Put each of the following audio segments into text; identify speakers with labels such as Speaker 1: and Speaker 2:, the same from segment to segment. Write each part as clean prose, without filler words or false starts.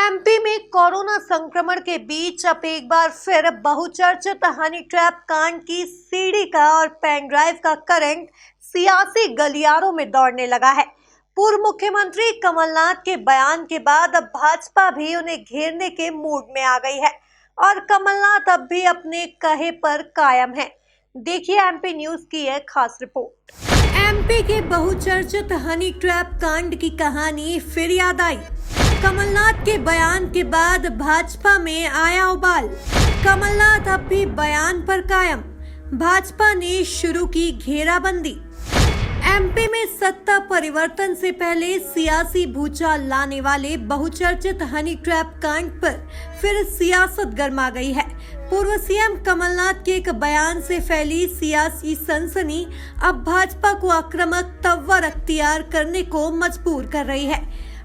Speaker 1: MP में corona संक्रमण के बीच अब एक बार फिर बहुचर्चित हनी ट्रैप कांड की सीडी का और पेन ड्राइव का करंट सियासी गलियारों में दौड़ने लगा है। पूर्व मुख्यमंत्री कमलनाथ के बयान के बाद अब भाजपा भी उन्हें घेरने के मूड में आ गई है और कमलनाथ अब भी अपने कहे पर कायम है। देखिए एमपी न्यूज की यह खास रिपोर्ट। एमपी के बहुचर्चित हनी ट्रैप कांड की कहानी फिर याद आई। कमलनाथ के बयान के बाद भाजपा में आया उबाल। कमलनाथ अब भी बयान पर कायम। भाजपा ने शुरू की घेराबंदी। एमपी में सत्ता परिवर्तन से पहले सियासी भूचाल लाने वाले बहुचर्चित हनी ट्रैप कांड पर फिर सियासत गर्मा गई है। पूर्व सीएम कमलनाथ के एक बयान से फैली सियासी सनसनी अब भाजपा को आक्रामक तव्वर अख्तियार करने को मजबूर कर रही है।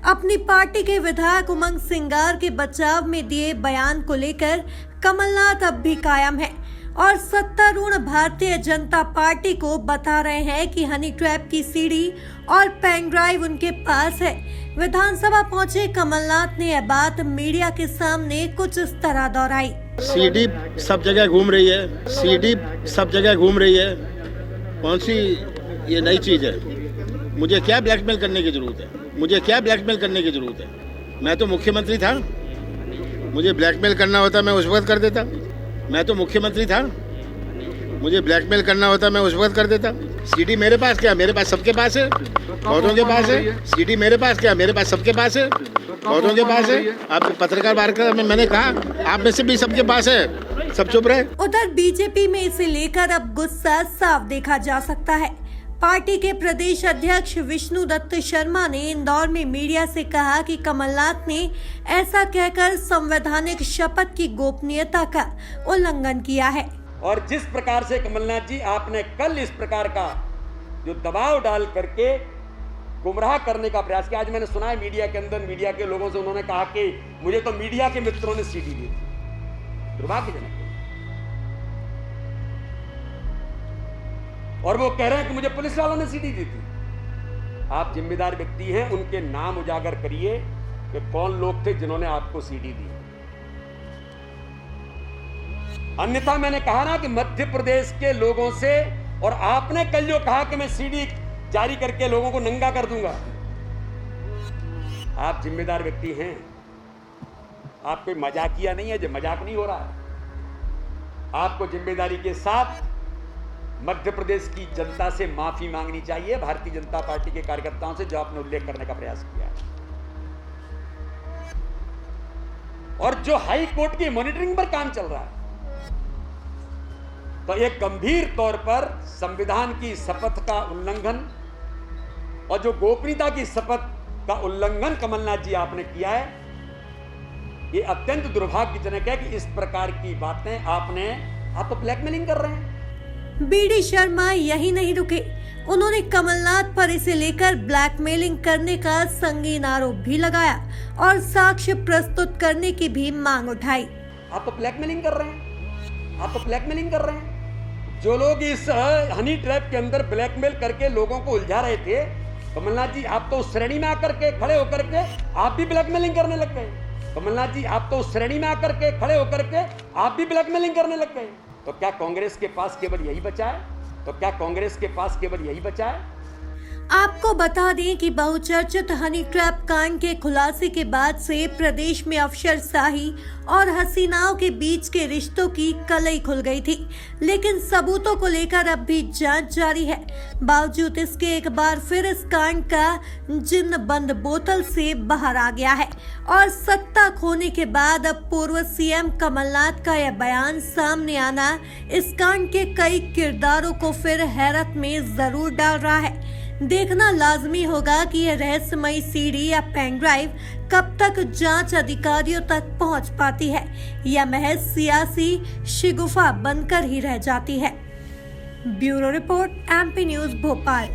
Speaker 1: अपनी पार्टी के विधायक उमंग सिंगार के बचाव में दिए बयान को लेकर कमलनाथ अब भी कायम है और सत्तारूढ़ भारतीय जनता पार्टी को बता रहे हैं कि हनी ट्रैप की सीडी और पेन ड्राइव उनके पास है। विधानसभा पहुंचे कमलनाथ ने यह बात मीडिया के सामने कुछ इस तरह दोहराई।
Speaker 2: सीडी सब जगह घूम रही है, सीडी सब जगह घूम रही है। कौन सी ये नई चीज है? मुझे क्या ब्लैकमेल करने की जरूरत है? मुझे क्या ब्लैकमेल करने की जरूरत है? मैं तो मुख्यमंत्री था। मुझे ब्लैकमेल करना होता मैं उस वक्त कर देता। मैं तो मुख्यमंत्री था। मुझे ब्लैकमेल करना होता मैं उस वक्त कर देता। सीडी मेरे पास क्या? मेरे पास सबके पास है, बहुतों के पास है। सीडी मेरे पास क्या? मेरे पास सबके पास है, बहुतों के पास है। आप पत्रकार वार्ता में मैंने कहा आप में से भी सबके पास है, सब चुप रहे।
Speaker 1: उधर बीजेपी में इसे लेकर अब गुस्सा साफ देखा जा सकता है। पार्टी के प्रदेश अध्यक्ष विष्णु दत्त शर्मा ने इंदौर में मीडिया से कहा कि कमलनाथ ने ऐसा कहकर संवैधानिक शपथ की गोपनीयता का उल्लंघन किया है।
Speaker 3: और जिस प्रकार से कमलनाथ जी आपने कल इस प्रकार का जो दबाव डाल करके गुमराह करने का प्रयास किया, आज मैंने सुना है मीडिया के अंदर मीडिया के लोगों से उन्होंने कहा कि मुझे तो मीडिया के मित्रों ने सीडी दी थी। दुर्भाग्यजनक। और वो कह रहे हैं कि मुझे पुलिस वालों ने सीडी दी थी। आप जिम्मेदार व्यक्ति हैं, उनके नाम उजागर करिए कि कौन लोग थे जिन्होंने आपको सीडी दी। अन्यथा मैंने कहा ना कि मध्य प्रदेश के लोगों से, और आपने कल जो कहा कि मैं सीडी जारी करके लोगों को नंगा कर दूंगा। आप जिम्मेदार व्यक्ति हैं, आप कोई मजाकिया नहीं है, जो मजाक नहीं हो रहा है। आपको जिम्मेदारी के साथ मध्य प्रदेश की जनता से माफी मांगनी चाहिए, भारतीय जनता पार्टी के कार्यकर्ताओं से, जो आपने उल्लेख करने का प्रयास किया है। और जो हाई कोर्ट की मॉनिटरिंग पर काम चल रहा है, तो एक गंभीर तौर पर संविधान की शपथ का उल्लंघन और जो गोपनीयता की शपथ का उल्लंघन कमलनाथ जी आपने किया है, ये अत्यंत दुर्भाग्यजनक है कि इस प्रकार की बातें आप तो ब्लैकमेलिंग कर रहे हैं।
Speaker 1: बीडी शर्मा यही नहीं रुके, उन्होंने कमलनाथ पर इसे लेकर ब्लैकमेलिंग करने का संगीन आरोप भी लगाया और साक्ष्य प्रस्तुत करने की भी मांग उठाई।
Speaker 3: आप तो ब्लैकमेलिंग कर रहे हैं, आप तो ब्लैकमेलिंग कर रहे हैं। जो लोग इस हनी ट्रैप के अंदर ब्लैकमेल करके लोगों को उलझा रहे थे, कमलनाथ जी आप तो उस श्रेणी में आकर के खड़े होकर के आप भी ब्लैकमेलिंग करने लग गए। कमलनाथ जी आप तो उस श्रेणी में आकर के खड़े होकर के आप भी ब्लैकमेलिंग करने लग गए। तो क्या कांग्रेस के पास केवल यही बचा है? तो क्या कांग्रेस के पास केवल यही बचा है?
Speaker 1: आपको बता दें कि बहुचर्चित हनी ट्रैप कांड के खुलासे के बाद से प्रदेश में अफसरशाही और हसीनाओं के बीच के रिश्तों की कलई खुल गई थी, लेकिन सबूतों को लेकर अब भी जांच जारी है। बावजूद इसके एक बार फिर इस कांड का जिन्न बंद बोतल से बाहर आ गया है और सत्ता खोने के बाद अब पूर्व सीएम कमलनाथ का यह बयान सामने आना इस कांड के कई किरदारों को फिर हैरत में जरूर डाल रहा है। देखना लाजमी होगा कि यह रहस्यमयी सीडी या पेन ड्राइव कब तक जांच अधिकारियों तक पहुंच पाती है या महज सियासी शिगुफा बनकर ही रह जाती है। Bureau report, MP news, Bhopal.